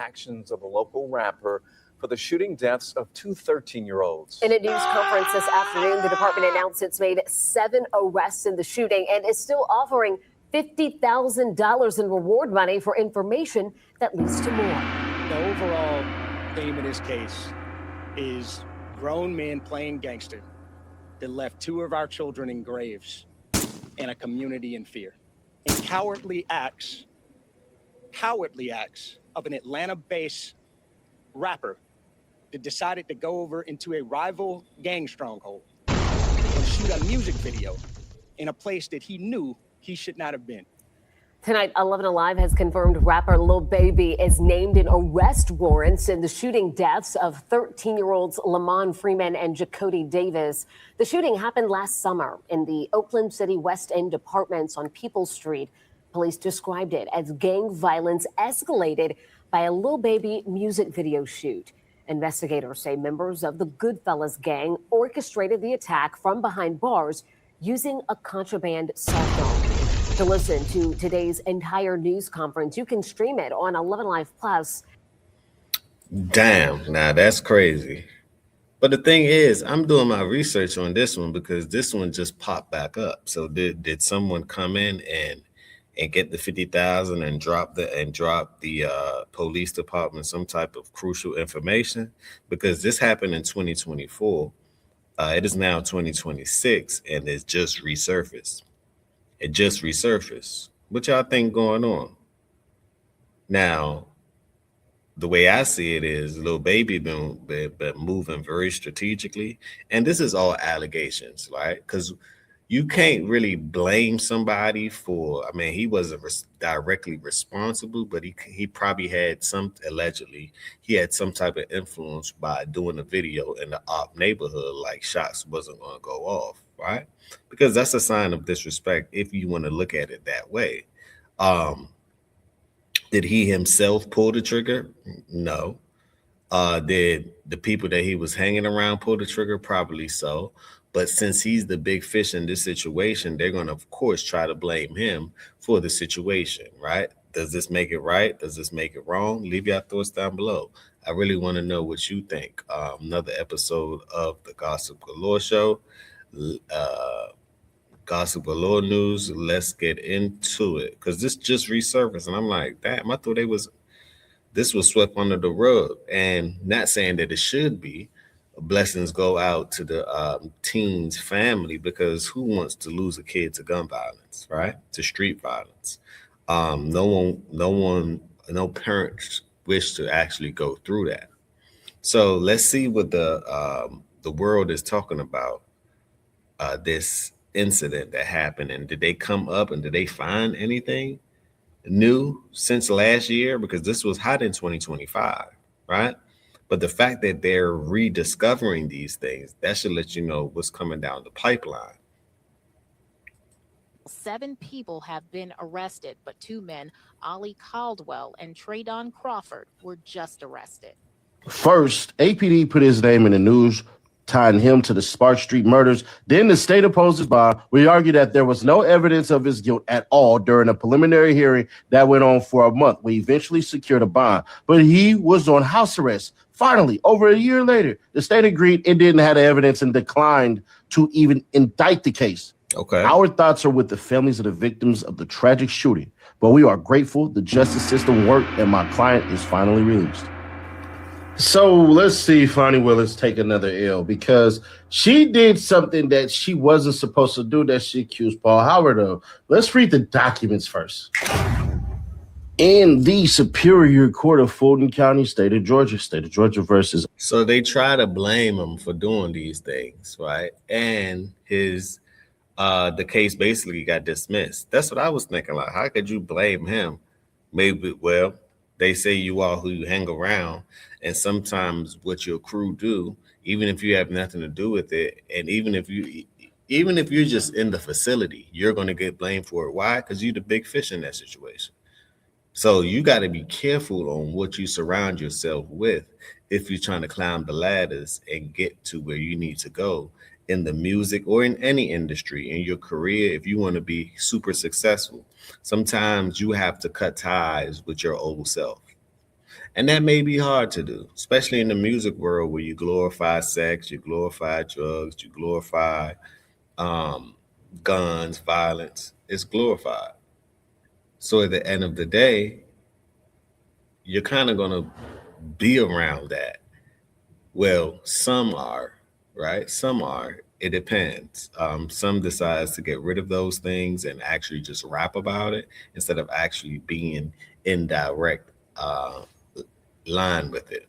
actions of a local rapper for the shooting deaths of two 13-year-olds. In a news conference this afternoon, the department announced it's made 7 arrests in the shooting and is still offering $50,000 in reward money for information that leads to more. The overall theme of this case is grown men playing gangster that left 2 of our children in graves and a community in fear. And cowardly acts of an Atlanta-based rapper that decided to go over into a rival gang stronghold and shoot a music video in a place that he knew he should not have been. Tonight, 11 Alive has confirmed rapper Lil Baby is named in arrest warrants in the shooting deaths of 13-year-olds Lamont Freeman and Jacody Davis. The shooting happened last summer in the Oakland City West End apartments on Peoples Street. Police described it as gang violence escalated by a Lil Baby music video shoot. Investigators say members of the Goodfellas gang orchestrated the attack from behind bars using a contraband cell phone. To listen to today's entire news conference, you can stream it on 11 Live Plus. Damn, now that's crazy. But the thing is, I'm doing my research on this one because this one just popped back up. So did someone come in and get the 50,000 and drop the police department some type of crucial information? Because this happened in 2024. It is now 2026, and it's just resurfaced. It just resurfaced. What y'all think going on? Now, the way I see it is Lil Baby been moving very strategically, and this is all allegations, right? Because you can't really blame somebody for, I mean, he wasn't directly responsible, but he probably had allegedly, he had some type of influence by doing a video in the op neighborhood, like shots wasn't going to go off, right? Because that's a sign of disrespect if you want to look at it that way. Did he himself pull the trigger? No. Did the people that he was hanging around pull the trigger? Probably so. But since he's the big fish in this situation, they're going to, of course, try to blame him for the situation, right? Does this make it right? Does this make it wrong? Leave your thoughts down below. I really want to know what you think. Another episode of the Gossip Galore Show. Gossip Galore news. Let's get into it. Because this just resurfaced. And I'm like, damn, I thought this was swept under the rug. And not saying that it should be. Blessings go out to the teen's family, because who wants to lose a kid to gun violence, right? To street violence. No parents wish to actually go through that. So let's see what the world is talking about this incident that happened, and did they come up and did they find anything new since last year? Because this was hot in 2025, right? But the fact that they're rediscovering these things, that should let you know what's coming down the pipeline. 7 people have been arrested, but 2 men, Ollie Caldwell and Traydon Crawford, were just arrested. First, APD put his name in the news, tying him to the Spark Street murders. Then the state opposes bond. We argue that there was no evidence of his guilt at all during a preliminary hearing that went on for a month. We eventually secured a bond, but he was on house arrest. Finally, over a year later, the state agreed it didn't have the evidence and declined to even indict the case. Okay. Our thoughts are with the families of the victims of the tragic shooting, but we are grateful the justice system worked and my client is finally released. So let's see Fonnie Willis take another L, because she did something that she wasn't supposed to do that she accused Paul Howard of. Let's read the documents first. In the Superior Court of Fulton County, State of Georgia versus. So they try to blame him for doing these things, right? And the case basically got dismissed. That's what I was thinking. Like, how could you blame him? Maybe, well, they say you are who you hang around, and sometimes what your crew do, even if you have nothing to do with it, and even if you're just in the facility, you're going to get blamed for it. Why? Because you're the big fish in that situation. So you got to be careful on what you surround yourself with if you're trying to climb the ladders and get to where you need to go in the music or in any industry in your career. If you want to be super successful, sometimes you have to cut ties with your old self. And that may be hard to do, especially in the music world where you glorify sex, you glorify drugs, you glorify um, guns, violence. It's glorified. So at the end of the day, you're kind of going to be around that. Well, some are, right? Some are. It depends. Some decides to get rid of those things and actually just rap about it instead of actually being in direct line with it.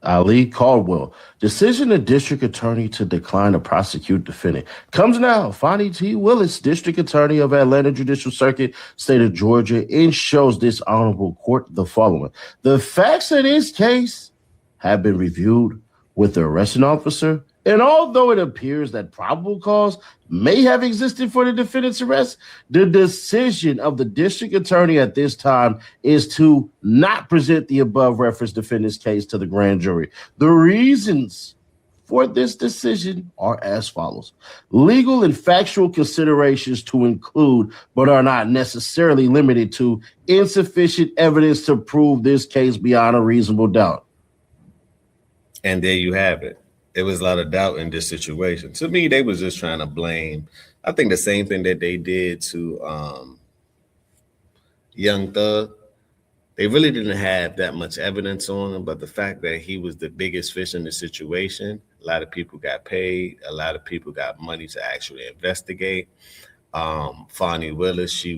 Ali Caldwell, decision of district attorney to decline to prosecute defendant. Comes now. Fonnie T. Willis, district attorney of Atlanta Judicial Circuit, state of Georgia, and shows this honorable court the following. The facts of this case have been reviewed with the arresting officer, and although it appears that probable cause may have existed for the defendant's arrest, the decision of the district attorney at this time is to not present the above referenced defendant's case to the grand jury. The reasons for this decision are as follows. Legal and factual considerations to include, but are not necessarily limited to, insufficient evidence to prove this case beyond a reasonable doubt. And there you have it. There was a lot of doubt in this situation. To me, they was just trying to blame. I think the same thing that they did to Young Thug. They really didn't have that much evidence on him, but the fact that he was the biggest fish in the situation, a lot of people got paid. A lot of people got money to actually investigate. Fonnie Willis, she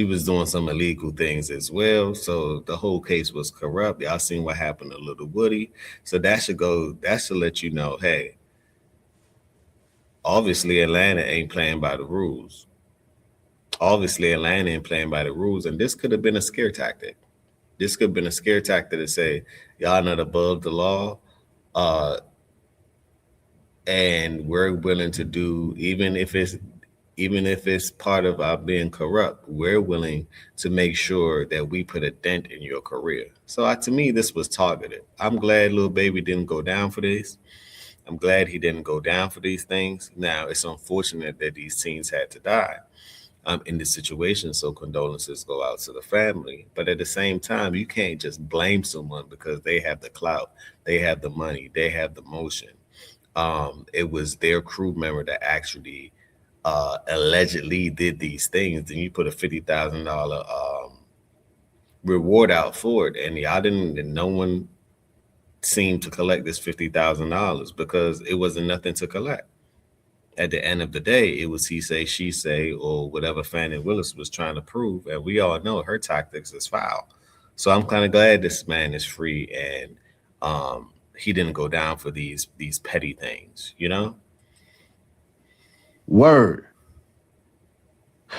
was doing some illegal things as well. So the whole case was corrupt. Y'all seen what happened to Little Woody. So that should let you know, hey, obviously Atlanta ain't playing by the rules. Obviously Atlanta ain't playing by the rules. And this could have been a scare tactic. This could have been a scare tactic to say, y'all not above the law. And we're willing to do, even if it's part of our being corrupt, we're willing to make sure that we put a dent in your career. So to me, this was targeted. I'm glad Lil Baby didn't go down for this. I'm glad he didn't go down for these things. Now, it's unfortunate that these teens had to die in this situation. So condolences go out to the family. But at the same time, you can't just blame someone because they have the clout, they have the money, they have the motion. It was their crew member that actually allegedly did these things. Then you put a $50,000 reward out for it, and no one seemed to collect this $50,000 because it wasn't nothing to collect. At the end of the day, it was he say, she say, or whatever Fannie Willis was trying to prove, and we all know her tactics is foul. So I'm kind of glad this man is free and he didn't go down for these petty things, you know? Word.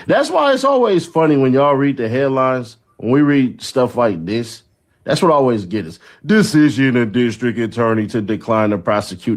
That's why it's always funny when y'all read the headlines. When we read stuff like this, that's what always gets us. Decision of district attorney to decline to prosecute